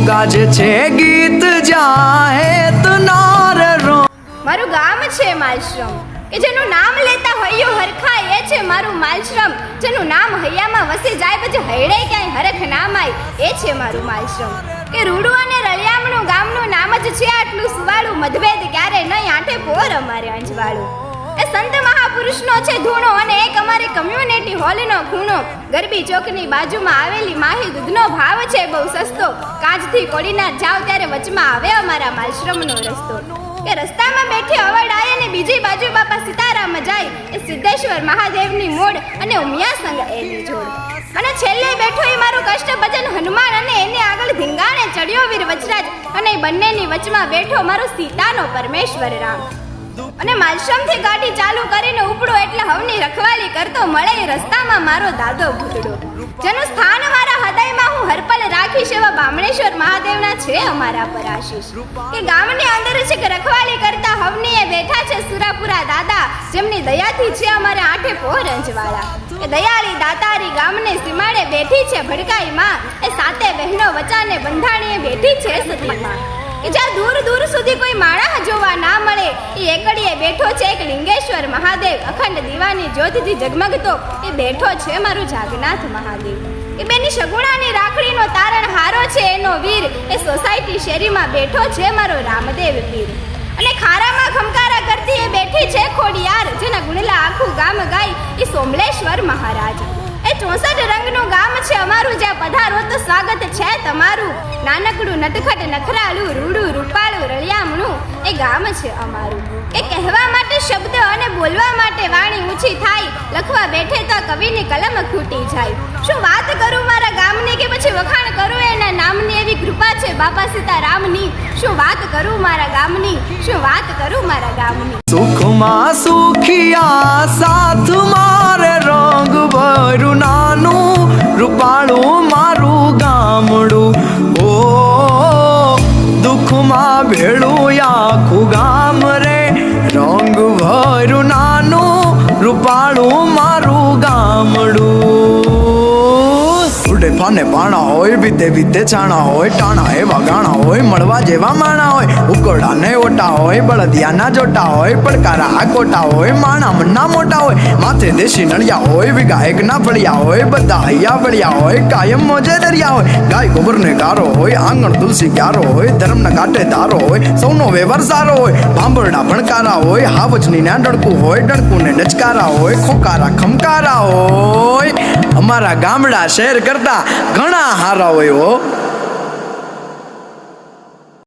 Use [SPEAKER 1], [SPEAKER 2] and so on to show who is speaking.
[SPEAKER 1] ગાજે છે ગીત જાહે તનાર રો.
[SPEAKER 2] મારું ગામ છે માલશ્રમ, કે જેનું નામ લેતા હૈયું હરખાય એ છે મારું માલશ્રમ. જેનું નામ હૈયામાં વસી જાય પછી હૈડે ક્યાંય હરખ નામ આય એ છે મારું માલશ્રમ. કે રૂડું અને રળિયામણું ગામનું નામ જ છે આટલું સુવાળું. મતભેદ ક્યારે નહીં આંઠે પોર અમારે અંજવાળું. એ સંત મહાપુરુષનો છે ધૂણો અને એક અમારી કમ્યુનિટી હોલનો ખૂણો. ગરબી ચોકની બાજુમાં આવેલી માહી દૂધનો ભાવ છે બહુ સસ્તો. કાંચથી કોડીનાર જાવ ત્યારે વચમાં આવે અમારા માલશ્રમનો રસ્તો. કે રસ્તામાં બેઠી અવડ આય ને બીજી બાજુ બાપા સીતારામ જાય. એ સિદ્ધેશ્વર મહાદેવની મોડ અને ઉમિયા સંગ એની જોડ. અને છેલ્લે બેઠો એ મારું કષ્ટભજન હનુમાન અને એની આગળ ધીંગાણે ચડ્યો વીર વજરાજ. અને બંનેની વચમાં બેઠો મારો સીતાનો પરમેશ્વર રામ. અને માલશ્રમથી ગાડી ચાલુ કરીને ઉપડો એટલે હવની રખવાલી કરતો મળે રસ્તામાં મારો દાદો ભૂતડો. જેનું સ્થાન મારા હૃદયમાં હું હરપલ રાખીશ એવા બામણેશ્વર મહાદેવના છે અમારા પર આશીષ. કે ગામની અંદર છે કે રખવાલી કરતા હવની એ બેઠા છે સુરાપુરા દાદા. જેમની દયાથી છે અમારે આઠે પોર અંજવાળા. કે દયાળી દાતારી ગામને સીમાડે બેઠી છે ભડકાઈ માં. એ સાતે બહેનો વચાને બંધાણીએ બેઠી છે સતીમાં. કે જ્યાં દૂર દૂર સુધી કોઈ માણસ જોવા ના મળે એ એકડીએ બેઠો છે એક લિંગેશ્વર મહાદેવ. અખંડ દીવાની જ્યોતિથી ઝગમગતો એ બેઠો છે મારું જાગનાથ મહાદેવ. એ બેની સગુણાની રાખડીનો તારણ હારો છે એનો વીર. એ સોસાયટી શેરીમાં બેઠો છે મારો રામદેવ પીર. અને ખારામાં ખમકારા કરતી એ બેઠી છે ખોડિયાર. જેના ગુણલા આખું ગામ ગાય એ સોમલેશ્વર મહારાજ. એ 64 રંગનું ગામ છે અમારું. જ્યાં પધારો તો સ્વાગત છે તમારું. નાનકડું નટખટ નખરાળું રૂડું રૂપાળું રળિયામણું એ ગામ છે અમારું. એ કહેવા માટે શબ્દ અને બોલવા માટે વાણી ઊંચી થાય. લખવા બેઠે તો કવિની કલમ ખૂટી જાય. શું વાત કરું મારા ગામની કે પછી વખાણ કરું એના નામની. એવી કૃપા છે બાપા સીતારામની. શું વાત કરું મારા ગામની, શું વાત કરું મારા ગામની.
[SPEAKER 1] સુખમાં સુખિયા સાથ મારે રંગ ભરું નાનું રૂપાળું મારું ગામડું. ઓ દુઃખમાં ભેળું આખું ગામ રે. રંગ ભરું નાનું રૂપાળું મારું ગામડું. ઉડે ફાને પાણા હોય, બીતે બીતે છાણા હોય, ટાણા એવા ગાણા હોય, મળવા જેવા માણા હોય. ઉકોડા ને ઓટા હોય, બળદિયાના જોટા હોય, પડકારા આકોટા હોય, માણા મન્ના મોટા હોય. માથે દેશી નળિયા હોય, વિગાયકના ફળિયા હોય, બધા હૈયા વળિયા હોય, કાયમ મોજે દરિયા હોય. ગાય ગોબર ને ગારો હોય, આંગણ તુલસી ક્યારો હોય, ધર્મના કાંઠે ધારો હોય, સૌનો વ્યવહાર સારો હોય. ભાંભરડા ભણકારા હોય, હાવજની ના ડણકું હોય, ડણકું ને ડચકારા હોય, ખોકારા ખમકારા હોય. અમારા ગામડા શહેર કરતા ઘણા હારા હોય હો.